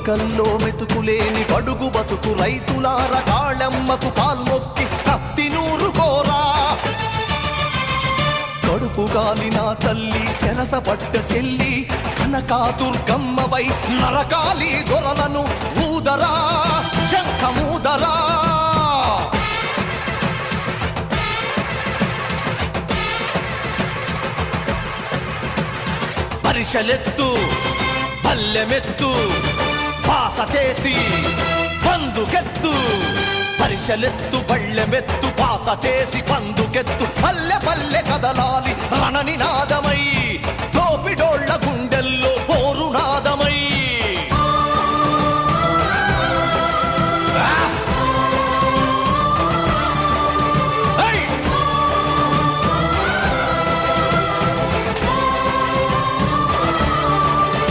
చుక్కల్లో మెతుకులేని బడుగు బతుకు రైతులార కాళమ్మకు కాల్మొక్కి కత్తి నూరు కోరా కడుపు గాలిన తల్లి శరస పట్ట చెల్లి కనకాదుర్గమ్మవై నరకాలి దొరలను ఊదరా శంఖమూదరా పరిశలెత్తు పల్లెమెత్తు పాస చేసి పందుకెత్తు పరిశలెత్తు పళ్ళెమెత్తు పాస చేసి పందుకెత్తు పల్లె పల్లె కదలాలి రణనినాదమై